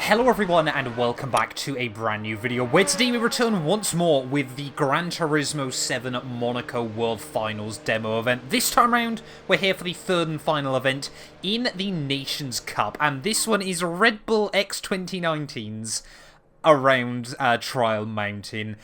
Hello everyone and welcome back to a brand new video where today we return once more with the Gran Turismo 7 Monaco World Finals demo event. This time around we're here for the third and final event in the Nations Cup, and this one is Red Bull X2019's around Trial Mountain.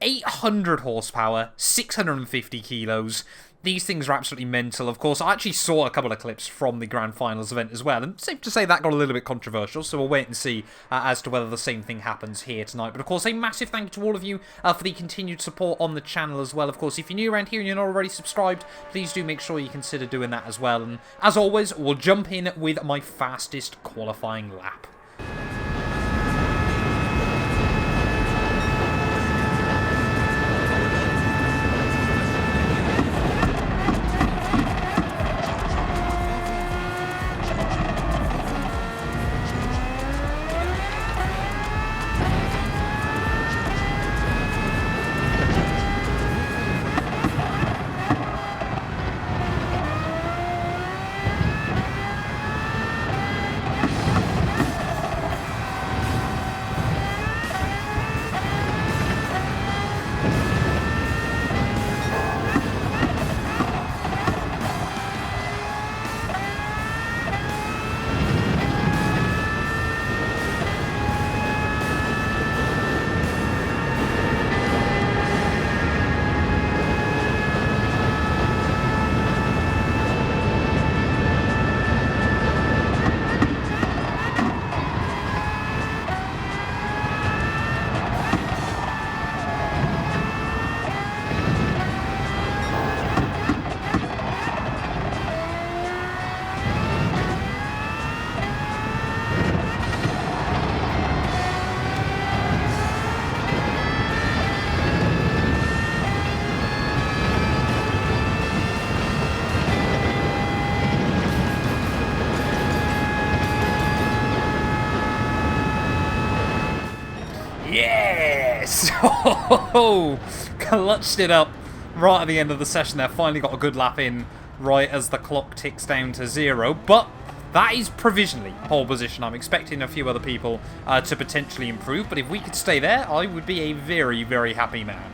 800 horsepower, 650 kilos. These things are absolutely mental. Of course, I actually saw a couple of clips from the Grand Finals event as well, and safe to say that got a little bit controversial, so we'll wait and see as to whether the same thing happens here tonight. But of course, a massive thank you to all of you for the continued support on the channel as well. Of course, if you're new around here and you're not already subscribed, please do make sure you consider doing that as well. And as always, we'll jump in with my fastest qualifying lap. Yes! Oh, clutched it up right at the end of the session there. Finally got a good lap in right as the clock ticks down to 0. But that is provisionally pole position. I'm expecting a few other people to potentially improve. But if we could stay there, I would be a very, very happy man.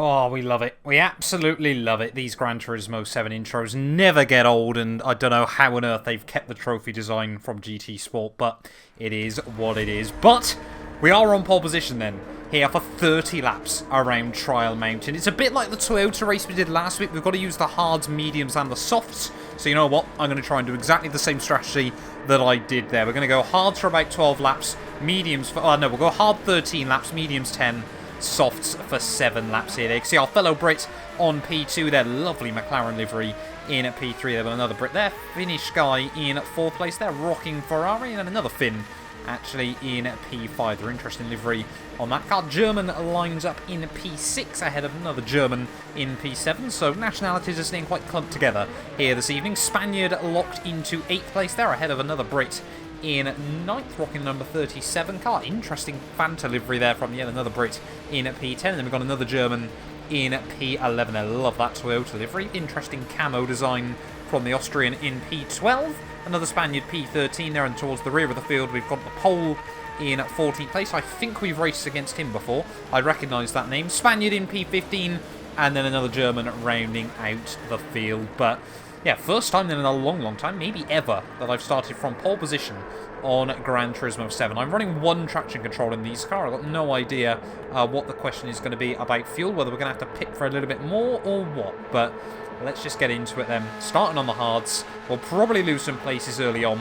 Oh, we love it. We absolutely love it. These Gran Turismo 7 intros never get old, and I don't know how on earth they've kept the trophy design from GT Sport, but it is what it is. But we are on pole position then, here for 30 laps around Trial Mountain. It's a bit like the Toyota race we did last week. We've got to use the hards, mediums, and the softs. So you know what? I'm going to try and do exactly the same strategy that I did there. We're going to go hards for about 12 laps, mediums for... no, we'll go hard 13 laps, mediums 10, softs for 7 laps here. You can see our fellow Brit on P2, their lovely McLaren livery in at P3. They've got another Brit there, Finnish guy in 4th place there, rocking Ferrari, and then another Finn actually in P5. They're interesting livery on that car. German lines up in P6 ahead of another German in P7, so nationalities are staying quite clumped together here this evening. Spaniard locked into 8th place there ahead of another Brit in 9th, rocking number 37 car. Interesting Fanta livery there from yet another Brit in P10. And then we've got another German in P11. I love that Toyota livery. Interesting camo design from the Austrian in P12. Another Spaniard P13 there, and towards the rear of the field we've got the Pole in 14th place. I think we've raced against him before. I recognise that name. Spaniard in P15, and then another German rounding out the field. But yeah, first time then in a long, long time, maybe ever, that I've started from pole position on Gran Turismo 7. I'm running one traction control in these cars. I've got no idea what the question is going to be about fuel, whether we're going to have to pit for a little bit more or what. But let's just get into it then. Starting on the hards, we'll probably lose some places early on,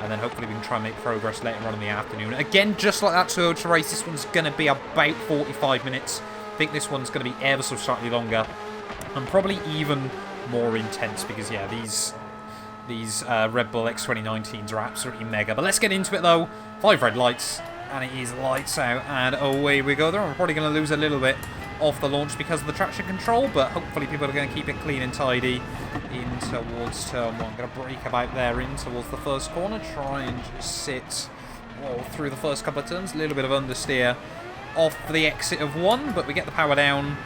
and then hopefully we can try and make progress later on in the afternoon. Again, just like that Toyota race, this one's going to be about 45 minutes I think this one's going to be ever so slightly longer and probably even more intense because, yeah, these Red Bull X2019s are absolutely mega. But let's get into it, though. 5 red lights, and it is lights out, and away we go there. I'm probably going to lose a little bit off the launch because of the traction control, but hopefully people are going to keep it clean and tidy in towards turn 1. Going to brake about there in towards the first corner, try and just sit through the first couple of turns. A little bit of understeer off the exit of 1, but we get the power down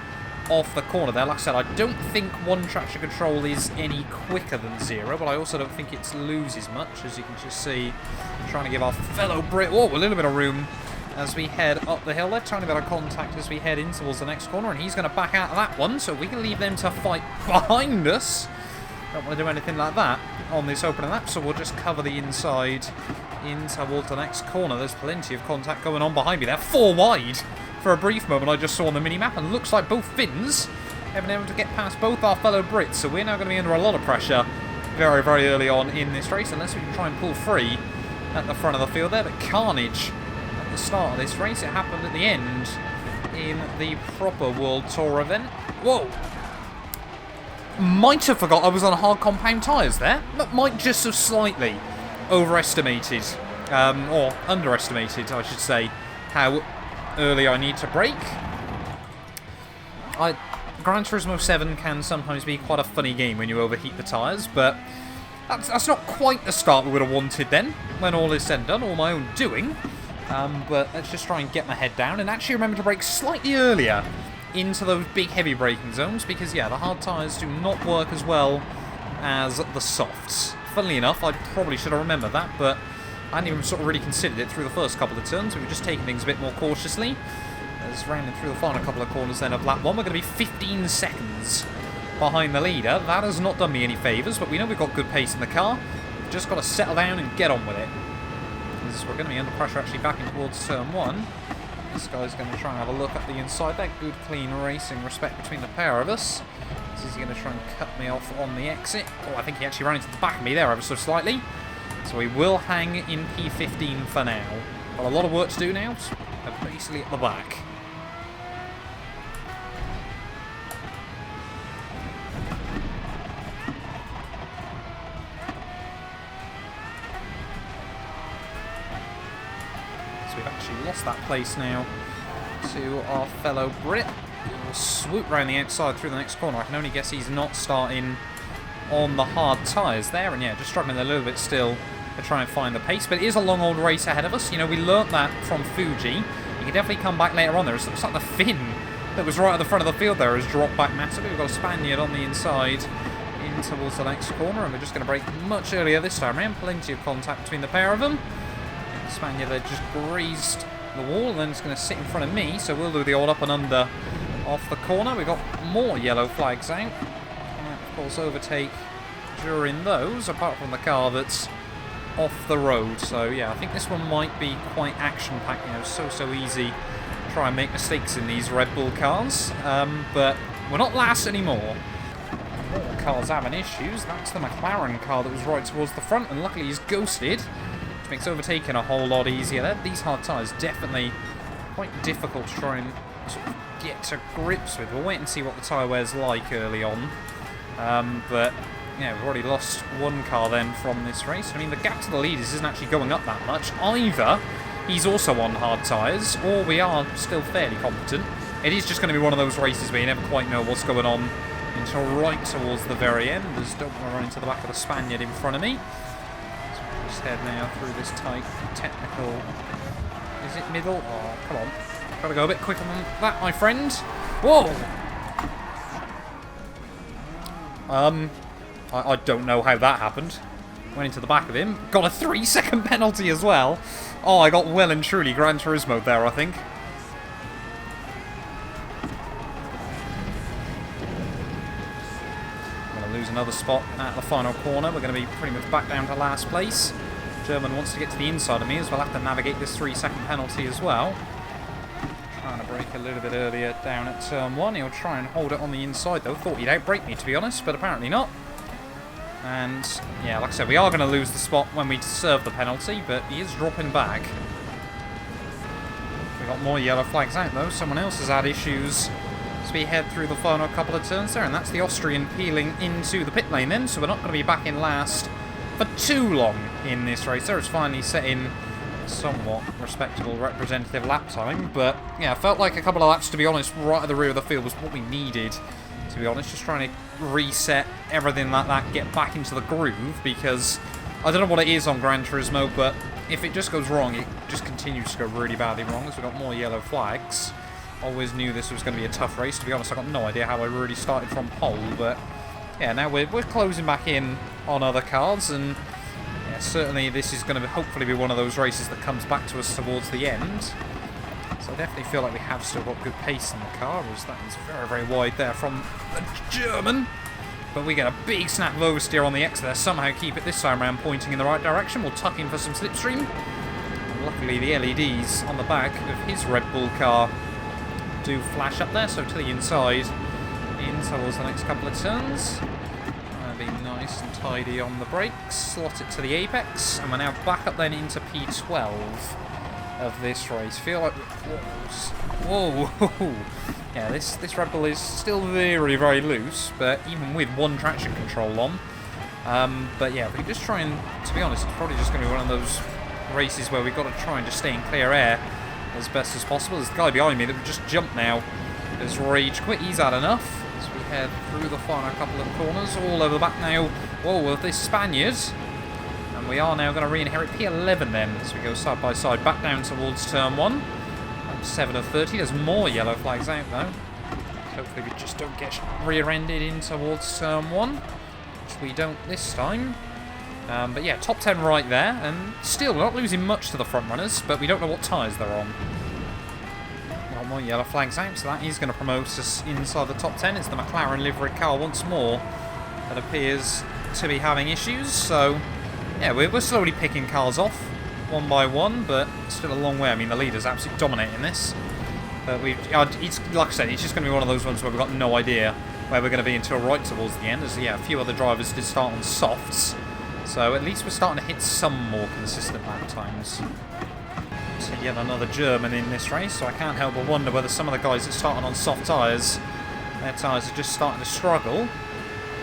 off the corner there. Like I said, I don't think 1 traction control is any quicker than 0, but I also don't think it loses much, as you can just see. Trying to give our fellow Brit a little bit of room as we head up the hill there. Trying to get a contact as we head in towards the next corner, and he's going to back out of that one, so we can leave them to fight behind us. Don't want to do anything like that on this opening lap, so we'll just cover the inside in towards the next corner. There's plenty of contact going on behind me there. 4 wide for a brief moment I just saw on the mini-map, and looks like both Finns have been able to get past both our fellow Brits, so we're now going to be under a lot of pressure very, very early on in this race, unless we can try and pull free at the front of the field there. But carnage at the start of this race. It happened at the end in the proper World Tour event. Whoa! Might have forgot I was on hard compound tyres there, but might just have slightly overestimated, or underestimated, I should say, how early I need to brake. Gran Turismo 7 can sometimes be quite a funny game when you overheat the tyres, but that's not quite the start we would have wanted then, when all is said and done, all my own doing. But let's just try and get my head down and actually remember to brake slightly earlier into those big heavy braking zones, because yeah, the hard tyres do not work as well as the softs. Funnily enough, I probably should have remembered that, but I hadn't even sort of really considered it through the first couple of turns. We were just taking things a bit more cautiously. As rounding through the final couple of corners then of lap 1, we're going to be 15 seconds behind the leader. That has not done me any favours, but we know we've got good pace in the car. We've just got to settle down and get on with it. As we're going to be under pressure actually backing towards turn 1. This guy's going to try and have a look at the inside there. Good, clean racing respect between the pair of us. This is going to try and cut me off on the exit. Oh, I think he actually ran into the back of me there ever so slightly. So we will hang in P15 for now. Got a lot of work to do now. We're basically at the back. So we've actually lost that place now to our fellow Brit. We'll swoop round the outside through the next corner. I can only guess he's not starting on the hard tyres there. And yeah, just struggling a little bit still to try and find the pace, but it is a long old race ahead of us. You know, we learnt that from Fuji. You can definitely come back later on. There looks like the Finn that was right at the front of the field there has dropped back massively. We've got a Spaniard on the inside in towards the next corner, and we're just going to brake much earlier this time around. Plenty of contact between the pair of them. The Spaniard there just grazed the wall, and then it's going to sit in front of me, so we'll do the old up and under off the corner. We've got more yellow flags out. And of course overtake during those, apart from the car that's off the road. So yeah, I think this one might be quite action-packed. You know, so easy to try and make mistakes in these Red Bull cars, but we're not last anymore. More cars having issues. That's the McLaren car that was right towards the front, and luckily he's ghosted, which makes overtaking a whole lot easier there. These hard tyres definitely quite difficult to try and sort of get to grips with. We'll wait and see what the tyre wear's like early on, but yeah, we've already lost one car then from this race. I mean, the gap to the leaders isn't actually going up that much. Either he's also on hard tyres, or we are still fairly competent. It is just going to be one of those races where you never quite know what's going on until right towards the very end. Just don't want to run into the back of the Spaniard in front of me. So we'll just head now through this tight technical... Is it middle? Oh, come on. Got to go a bit quicker than that, my friend. Whoa! I don't know how that happened. Went into the back of him. Got a 3-second penalty as well. Oh, I got well and truly Gran Turismo there, I think. I'm going to lose another spot at the final corner. We're going to be pretty much back down to last place. German wants to get to the inside of me, as we'll have to navigate this 3-second penalty as well. Trying to brake a little bit earlier down at turn 1. He'll try and hold it on the inside, though. Thought he'd outbrake me, to be honest, but apparently not. And, yeah, like I said, we are going to lose the spot when we serve the penalty, but he is dropping back. We we've got more yellow flags out though. Someone else has had issues as we head through the final couple of turns there, and that's the Austrian peeling into the pit lane then, so we're not going to be back in last for too long in this race. There is finally setting somewhat respectable representative lap time, but yeah, felt like a couple of laps, to be honest, right at the rear of the field was what we needed, to be honest. Just trying to reset everything like that, get back into the groove, because I don't know what it is on Gran Turismo, but if it just goes wrong, it just continues to go really badly wrong, as we've got more yellow flags. Always knew this was going to be a tough race, to be honest. I got no idea how I really started from pole, but yeah, now we're closing back in on other cars, and yeah, certainly this is going to hopefully be one of those races that comes back to us towards the end. So I definitely feel like we have still got good pace in the car, as that is very, very wide there from the German. But we get a big snap of oversteer on the X there, somehow keep it this time around pointing in the right direction. We'll tuck in for some slipstream. And luckily the LEDs on the back of his Red Bull car do flash up there, so to the inside, in towards the next couple of turns. Be nice and tidy on the brakes, slot it to the apex, and we're now back up then into P12 of this race. Feel like, whoa, yeah, this Red Bull is still very, very loose, but even with one traction control on. But yeah, we just try and, to be honest, it's probably just going to be one of those races where we've got to try and just stay in clear air as best as possible. There's the guy behind me that would just jump now has rage quit. He's had enough. As we head through the final couple of corners, all over the back now. Whoa, with this Spaniard. And we are now going to re-inherit P11 then, as we go side by side back down towards turn 1. 7 of 30. There's more yellow flags out though. Hopefully we just don't get rear-ended in towards turn 1, which we don't this time. But yeah, top 10 right there, and still we're not losing much to the front runners, but we don't know what tyres they're on. More yellow flags out, so that is going to promote us inside the top 10. It's the McLaren livery car once more that appears to be having issues. So yeah, we're slowly picking cars off one by one, but still a long way. I mean, the leader's absolutely dominating this, but it's, like I said, it's just going to be one of those ones where we've got no idea where we're going to be until right towards the end, as yeah, a few other drivers did start on softs, so at least we're starting to hit some more consistent lap times. So yet another German in this race, so I can't help but wonder whether some of the guys that started on soft tyres, their tyres are just starting to struggle.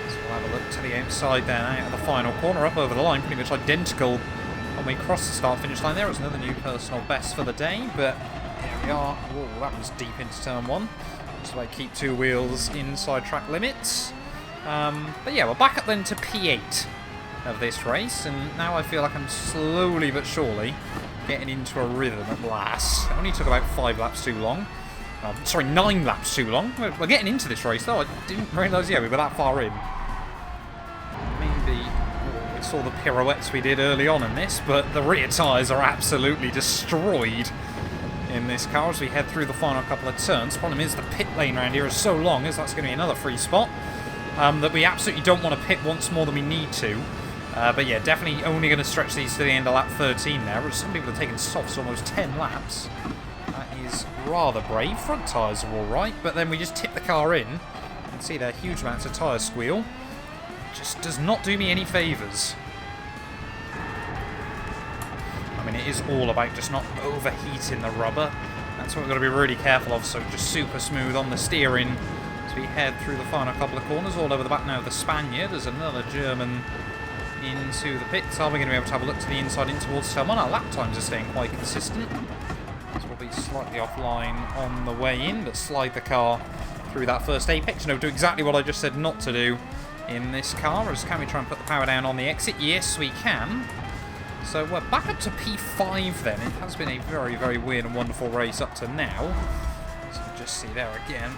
So we'll have a look to the outside then, out of the final corner, up over the line, pretty much identical when we cross the start-finish line there. It was another new personal best for the day, but here we are. Whoa, that was deep into turn 1. So I keep 2 wheels inside track limits. But yeah, we're back up then to P8 of this race, and now I feel like I'm slowly but surely getting into a rhythm at last. It only took about 5 laps too long. Sorry, 9 laps too long. We're getting into this race though. I didn't realise, yeah, we were that far in. Maybe we saw the pirouettes we did early on in this, but the rear tyres are absolutely destroyed in this car as we head through the final couple of turns. Problem is the pit lane around here is so long, as that's going to be another free spot, that we absolutely don't want to pit once more than we need to. But yeah, definitely only going to stretch these to the end of lap 13 there, which some people have taken softs almost 10 laps. That is rather brave. Front tyres are alright, but then we just tip the car in. You can see there huge amounts of tyre squeal. Just does not do me any favours. I mean, it is all about just not overheating the rubber. That's what we've got to be really careful of, so just super smooth on the steering as we head through the final couple of corners. All over the back now of the Spaniard. There's another German into the pits. Are we going to be able to have a look to the inside in towards turn 1? Our lap times are staying quite consistent. So we'll be slightly offline on the way in, but slide the car through that first apex. Do exactly what I just said not to do in this car. As can we try and put the power down on the exit? Yes, we can. So we're back up to P5 then. It has been a very, very weird and wonderful race up to now. So you just see there again,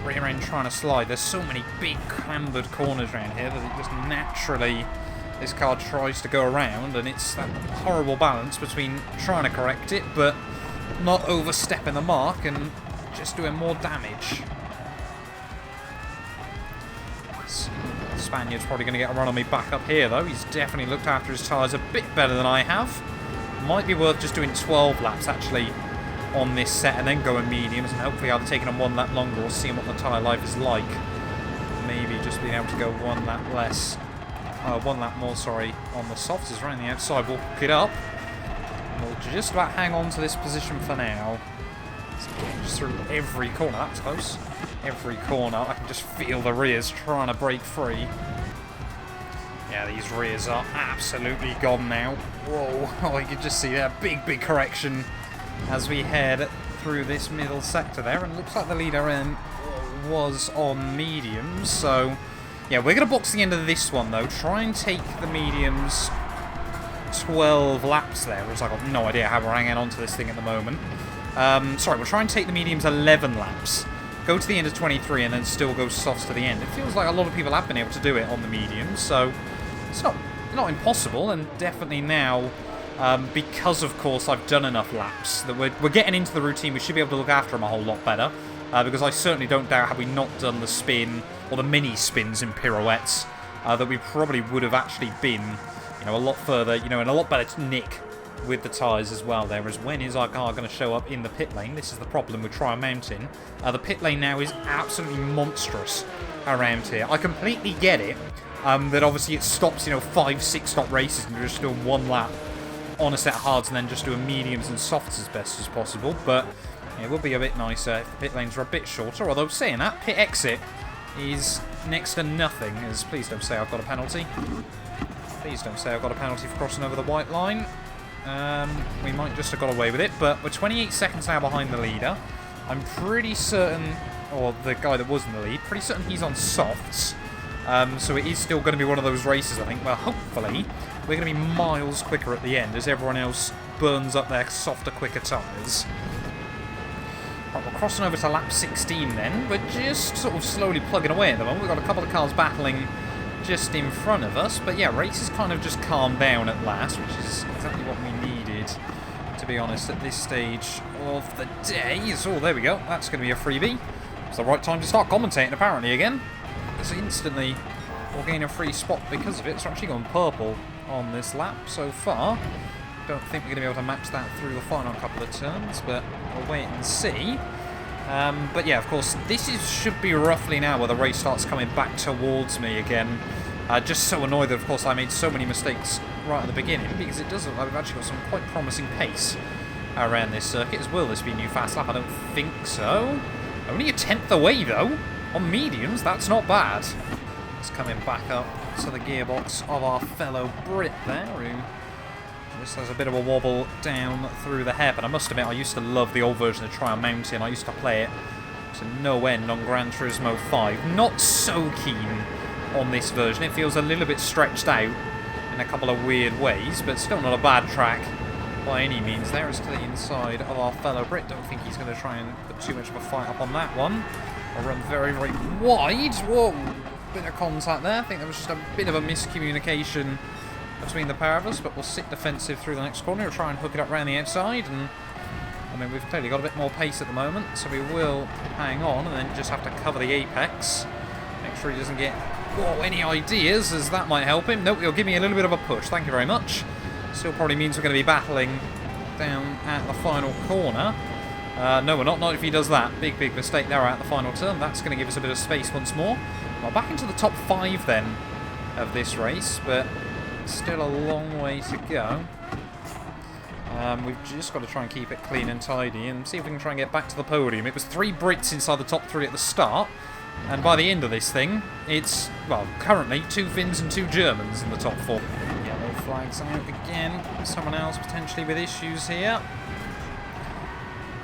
rear end trying to slide. There's so many big clambered corners around here that it just naturally, this car tries to go around, and it's that horrible balance between trying to correct it but not overstepping the mark and just doing more damage. The Spaniard's probably going to get a run on me back up here though. He's definitely looked after his tyres a bit better than I have. Might be worth just doing 12 laps actually on this set and then going mediums, and hopefully either taking them 1 lap longer or seeing what the tyre life is like. Maybe just being able to go 1 lap less. 1 lap more, sorry, on the softs is around the outside. We'll pick it up. We'll just about hang on to this position for now. just through every corner. That's close. Every corner. I can just feel the rears trying to break free. Yeah, these rears are absolutely gone now. Whoa, oh, you can just see that big correction as we head through this middle sector there. And it looks like the leader was on mediums, so yeah, we're going to box the end of this one though. Try and take the mediums 12 laps there, whereas I've got no idea how we're hanging on to this thing at the moment. Sorry, we'll try and take the mediums 11 laps. Go to the end of 23 and then still go softs to the end. It feels like a lot of people have been able to do it on the mediums, so it's not impossible, and definitely now, because of course I've done enough laps, that we're getting into the routine, we should be able to look after them a whole lot better. Because I certainly don't doubt, had we not done the spin, or the mini spins and pirouettes, that we probably would have actually been, you know, a lot further, you know, in a lot better nick with the tyres as well there. As when is our car going to show up in the pit lane? This is the problem with Trial Mountain. The pit lane now is absolutely monstrous around here. I completely get it, that obviously it stops, you know, 5-6 stop races and you're just doing one lap on a set of hards and then just doing mediums and softs as best as possible, but it would be a bit nicer if the pit lanes were a bit shorter, although saying that, pit exit is next to nothing, as please don't say I've got a penalty. Please don't say I've got a penalty for crossing over the white line. We might just have got away with it, but we're 28 seconds now behind the leader. I'm pretty certain, or the guy that was in the lead, pretty certain he's on softs. So it is still going to be one of those races, I think, where hopefully we're going to be miles quicker at the end as everyone else burns up their softer, quicker tyres. Right, we're crossing over to lap 16 then. We're just sort of slowly plugging away at the moment. We've got a couple of cars battling just in front of us. But yeah, race has kind of just calmed down at last, which is exactly what we needed, to be honest, at this stage of the day. Oh, there we go. That's going to be a freebie. It's the right time to start commentating, apparently, again. Because instantly we'll gain a free spot because of it. It's actually gone purple on this lap so far. Don't think we're going to be able to match that through the final couple of turns, but we'll wait and see. But yeah, of course, should be roughly now where the race starts coming back towards me again. Just so annoyed that, of course, I made so many mistakes right at the beginning, because it does look like we've actually got some quite promising pace around this circuit. Will this be a new fast lap? I don't think so. Only a 10th away, though. On mediums, that's not bad. It's coming back up to the gearbox of our fellow Brit there, who just has a bit of a wobble down through the hairpin. I must admit, I used to love the old version of Trial Mountain. I used to play it to no end on Gran Turismo 5. Not so keen on this version. It feels a little bit stretched out in a couple of weird ways, but still not a bad track by any means. There is to the inside of our fellow Brit. Don't think he's going to try and put too much of a fight up on that one. I'll run very, very wide. Whoa, bit of contact there. I think there was just a bit of a miscommunication between the pair of us, but we'll sit defensive through the next corner. We'll try and hook it up around the outside, and I mean, we've clearly got a bit more pace at the moment, so we will hang on and then just have to cover the apex. Make sure he doesn't get any ideas, as that might help him. Nope, he'll give me a little bit of a push. Thank you very much. Still probably means we're going to be battling down at the final corner. No, we're not. Not if he does that. Big mistake there at the final turn. That's going to give us a bit of space once more. Well, back into the top 5 then of this race, but still a long way to go. We've just got to try and keep it clean and tidy and see if we can try and get back to the podium. It was 3 Brits inside the top 3 at the start, and by the end of this thing, it's, well, currently 2 Finns and 2 Germans in the top 4. Yellow flags out again. Someone else potentially with issues here.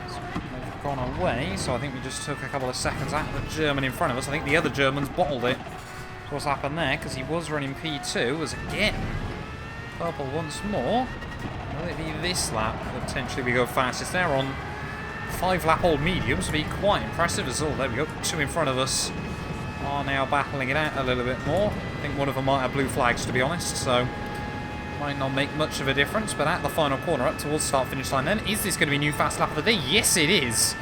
So they've gone away, so I think we just took a couple of seconds out of the German in front of us. I think the other German's bottled it. What's happened there, because he was running P2, was again purple once more. Will it be this lap that potentially we go fastest? There on 5-lap-old mediums would be quite impressive as well. There we go, 2 in front of us are now battling it out a little bit more. I think one of them might have blue flags, to be honest, so might not make much of a difference. But at the final corner, up towards start-finish line then, is this going to be new fast lap of the day? Yes, it is.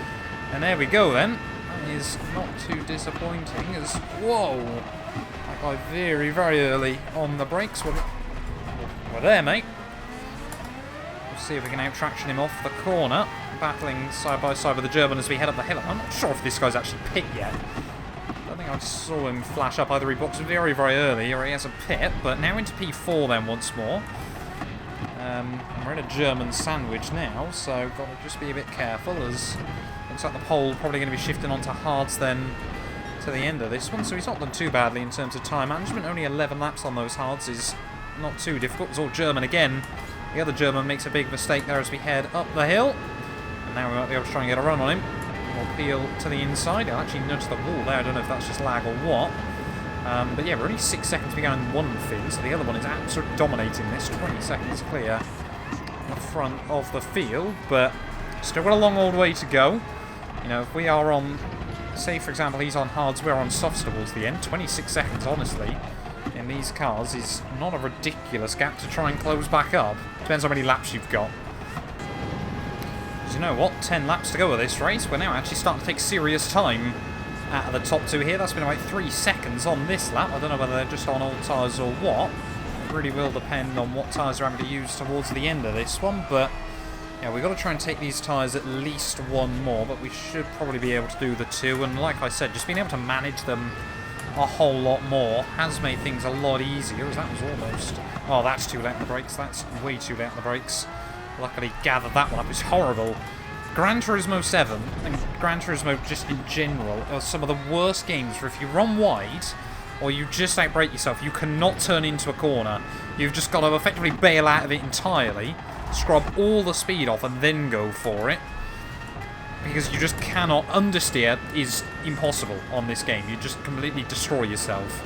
And there we go then. That is not too disappointing as, whoa, that guy very, very early on the brakes. We're there, mate. We'll see if we can out-traction him off the corner. Battling side by side with the German as we head up the hill. I'm not sure if this guy's actually pit yet. I don't think I just saw him flash up. Either he boxed very, very early or he has a pit. But now into P4 then once more. And we're in a German sandwich now, so got to just be a bit careful as Looks like the pole probably going to be shifting onto hards then to the end of this one. So he's not done too badly in terms of time management. Only 11 laps on those hards is not too difficult. It's all German again. The other German makes a big mistake there as we head up the hill. And now we might be able to try and get a run on him. We'll peel to the inside. He'll actually nudge the wall there. I don't know if that's just lag or what. But yeah, we're only 6 seconds behind one Finn, so the other one is absolutely dominating this. 20 seconds clear in the front of the field, but still got a long old way to go. You know, if we are on, say for example he's on hards, we're on softs towards the end. 26 seconds, honestly, in these cars is not a ridiculous gap to try and close back up. Depends how many laps you've got. Because you know what, 10 laps to go of this race. We're now actually starting to take serious time out of the top two here. That's been about 3 seconds on this lap. I don't know whether they're just on old tyres or what. It really will depend on what tyres they're having to use towards the end of this one, but yeah, we've got to try and take these tyres at least one more, but we should probably be able to do the two, and like I said, just being able to manage them a whole lot more has made things a lot easier, as that was almost... Oh, that's too late on the brakes. That's way too late on the brakes. Luckily gathered that one up. It's horrible. Gran Turismo 7 and Gran Turismo just in general are some of the worst games for if you run wide or you just outbrake yourself, you cannot turn into a corner. You've just got to effectively bail out of it entirely, scrub all the speed off and then go for it. Because you just cannot. Understeer is impossible on this game. You just completely destroy yourself.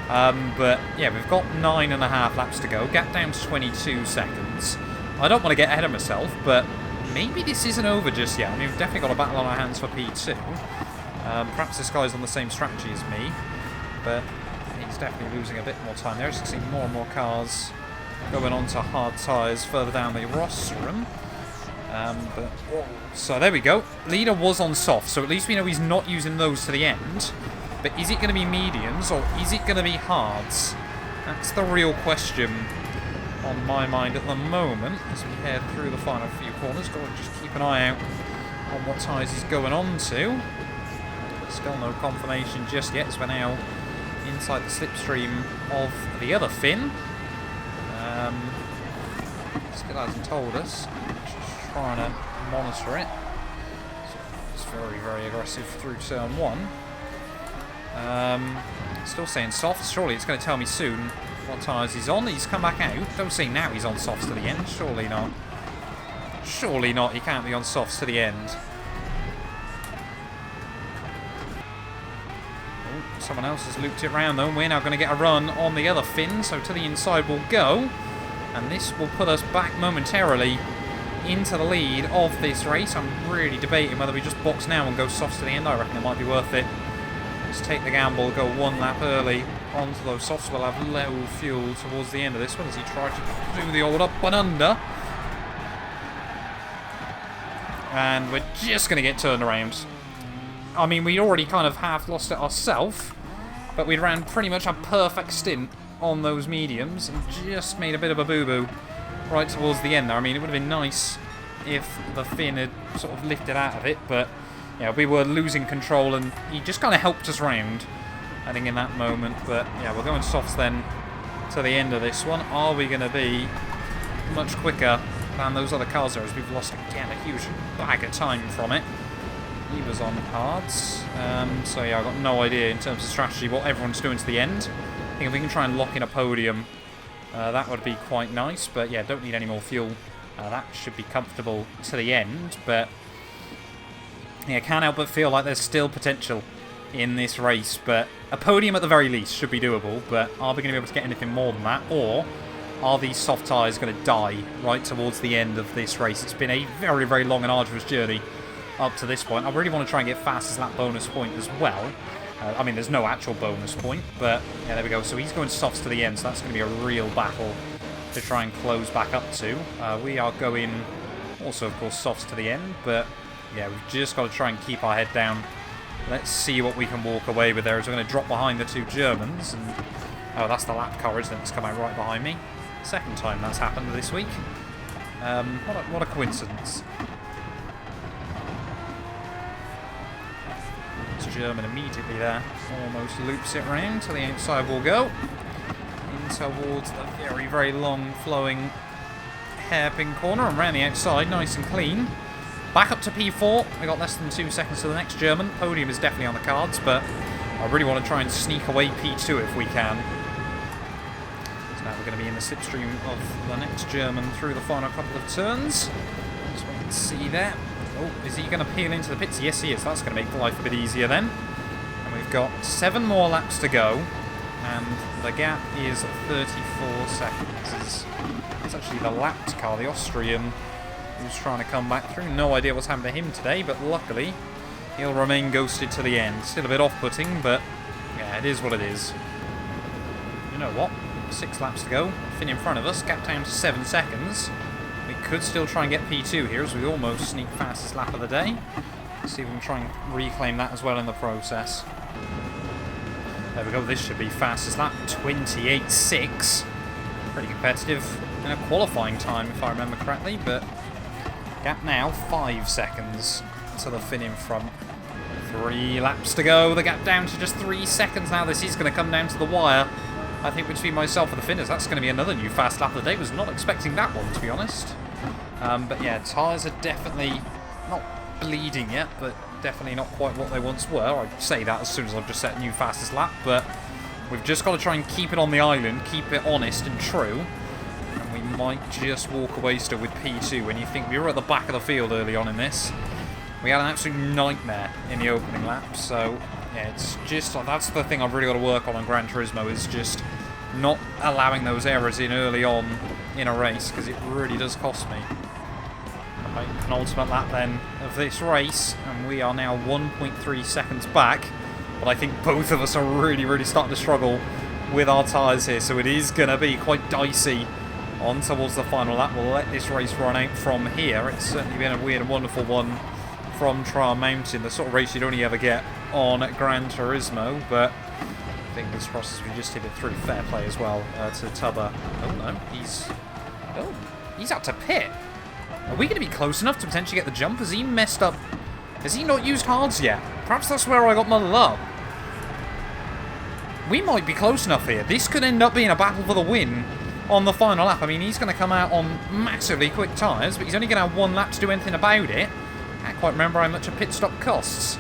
But yeah, we've got 9.5 laps to go. Gap down to 22 seconds. I don't want to get ahead of myself, but maybe this isn't over just yet. I mean, we've definitely got a battle on our hands for P2. Perhaps this guy's on the same strategy as me, but he's definitely losing a bit more time there. As you can see, more and more cars going on to hard tyres further down the rostrum. So there we go. Leader was on soft, so at least we know he's not using those to the end. But is it going to be mediums or is it going to be hards? That's the real question on my mind at the moment as we head through the final few corners. Got to just keep an eye out on what tyres he's going on to. Still no confirmation just yet as we're now inside the slipstream of the other Finn. Still hasn't told us. Just trying to monitor it. It's very, very aggressive through turn 1. Still saying softs. Surely it's going to tell me soon what tyres he's on. He's come back out. Don't say now he's on softs to the end. Surely not. Surely not. He can't be on softs to the end. Oh, someone else has looped it round though. And we're now going to get a run on the other Finn. So to the inside we'll go. And this will put us back momentarily into the lead of this race. I'm really debating whether we just box now and go softs to the end. I reckon it might be worth it. Let's take the gamble, go one lap early onto those softs. We'll have low fuel towards the end of this one as he tried to do the old up and under. And we're just going to get turned around. I mean, we'd already kind of half lost it ourselves, but we ran pretty much a perfect stint on those mediums and just made a bit of a boo-boo right towards the end there. I mean, it would have been nice if the Finn had sort of lifted out of it, but yeah, we were losing control and he just kind of helped us round, I think, in that moment. But yeah, we're going softs then to the end of this one. Are we going to be much quicker than those other cars there, as we've lost again a huge bag of time from it? He was on hards. So yeah, I've got no idea in terms of strategy what everyone's doing to the end. I think if we can try and lock in a podium, that would be quite nice. But yeah, don't need any more fuel. That should be comfortable to the end. But yeah, can't help but feel like there's still potential in this race. But a podium at the very least should be doable. But are we going to be able to get anything more than that? Or are these soft tyres going to die right towards the end of this race? It's been a very, very long and arduous journey up to this point. I really want to try and get fast as that bonus point as well. I mean, there's no actual bonus point, but yeah, there we go. So he's going softs to the end, so that's going to be a real battle to try and close back up to. We are going also, of course, softs to the end, but yeah, we've just got to try and keep our head down. Let's see what we can walk away with there, as we're going to drop behind the two Germans. And oh, that's the lap car, isn't it? It's come out right behind me. Second time that's happened this week. What a coincidence. German immediately there almost loops it round. To the outside we'll go. In towards the very, very long flowing hairpin corner and round the outside, nice and clean. back up to P4. We got less than 2 seconds to the next German. Podium is definitely on the cards, but I really want to try and sneak away P2 if we can. So now we're going to be in the slipstream of the next German through the final couple of turns. As we can see there. Oh, is he going to peel into the pits? Yes, he is. That's going to make life a bit easier then. And we've got 7 more laps to go. And the gap is 34 seconds. It's actually the lapped car, the Austrian, who's trying to come back through. No idea what's happened to him today, but luckily he'll remain ghosted to the end. Still a bit off-putting, but yeah, it is what it is. You know what? 6 laps to go. Finn in front of us, gap down to 7 seconds. We could still try and get P2 here, as we almost sneak fastest lap of the day. Let's see if we can try and reclaim that as well in the process. There we go, this should be fastest lap, 28.6. Pretty competitive in a qualifying time, if I remember correctly, but gap now, 5 seconds to the Finn in front. 3 laps to go, the gap down to just 3 seconds now. This is going to come down to the wire. I think between myself and the Finners, that's going to be another new fast lap of the day. Was not expecting that one, to be honest. But yeah, tyres are definitely not bleeding yet, but definitely not quite what they once were. I'd say that as soon as I've just set new fastest lap, but we've just got to try and keep it on the island, keep it honest and true, and we might just walk away still with P2. When you think we were at the back of the field early on in this, we had an absolute nightmare in the opening lap, so yeah, it's just, that's the thing I've really got to work on Gran Turismo, is just not allowing those errors in early on in a race, because it really does cost me. Okay, penultimate lap then of this race, and we are now 1.3 seconds back, but I think both of us are really starting to struggle with our tyres here, so it is going to be quite dicey on towards the final lap. We'll let this race run out from here. It's certainly been a weird and wonderful one from Trial Mountain, the sort of race you'd only ever get on Gran Turismo, but fingers crossed as we just hit it through. Fair play as well to Tubber. Oh no, he's out to pit. Are we going to be close enough to potentially get the jump? Has he messed up? Has he not used hards yet? Perhaps that's where I got muddled up. We might be close enough here. This could end up being a battle for the win on the final lap. I mean, he's going to come out on massively quick tyres, but he's only going to have 1 lap to do anything about it. I can't quite remember how much a pit stop costs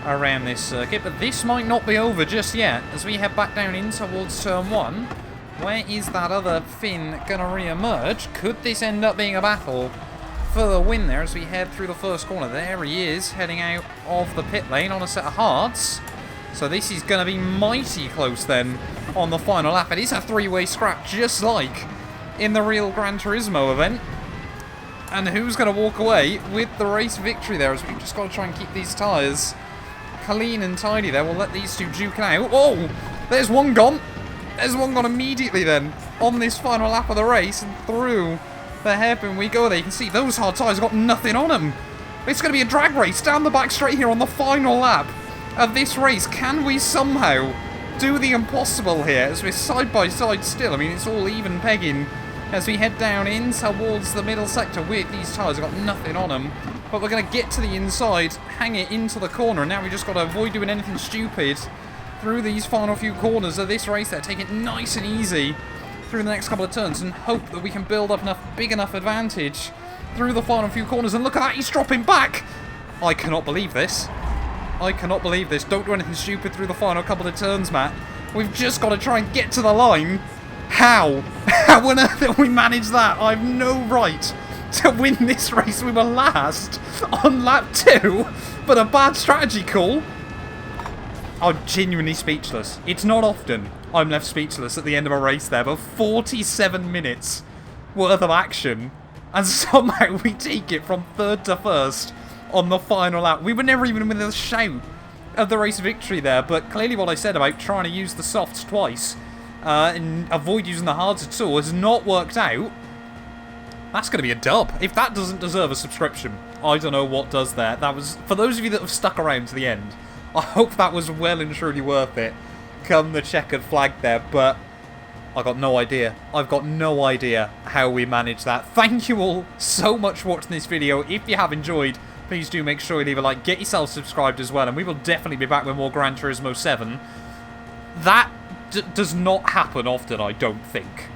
around this circuit, but this might not be over just yet as we head back down in towards turn 1. Where is that other Finn going to re-emerge? Could this end up being a battle for the win there as we head through the first corner? There he is, heading out of the pit lane on a set of hards. So this is going to be mighty close then on the final lap. It is a 3-way scrap, just like in the real Gran Turismo event. And who's going to walk away with the race victory there, as we've just got to try and keep these tyres clean and tidy there. We'll let these two duke it out. Oh, there's one gone. There's one gone immediately then on this final lap of the race, and through the hairpin we go there. You can see those hard tyres have got nothing on them. It's going to be a drag race down the back straight here on the final lap of this race. Can we somehow do the impossible here as we're side by side still? I mean, it's all even pegging as we head down in towards the middle sector. Weird, these tyres have got nothing on them, but we're going to get to the inside, hang it into the corner, and now we just got to avoid doing anything stupid through these final few corners of this race there. Take it nice and easy through the next couple of turns and hope that we can build up enough big enough advantage through the final few corners. And look at that, he's dropping back. I cannot believe this. I cannot believe this. Don't do anything stupid through the final couple of turns, Matt. We've just got to try and get to the line. How? How on earth did we manage that? I have no right to win this race. We were last on lap 2, but a bad strategy call. I'm genuinely speechless. It's not often I'm left speechless at the end of a race there, but 47 minutes worth of action, and somehow we take it from 3rd to 1st on the final lap. We were never even within a shout of the race victory there, but clearly what I said about trying to use the softs twice and avoid using the hards at all has not worked out. That's going to be a dub. If that doesn't deserve a subscription, I don't know what does there. That was, for those of you that have stuck around to the end, I hope that was well and truly worth it, come the checkered flag there, but I've got no idea. I've got no idea how we managed that. Thank you all so much for watching this video. If you have enjoyed, please do make sure you leave a like, get yourself subscribed as well, and we will definitely be back with more Gran Turismo 7. That does not happen often, I don't think.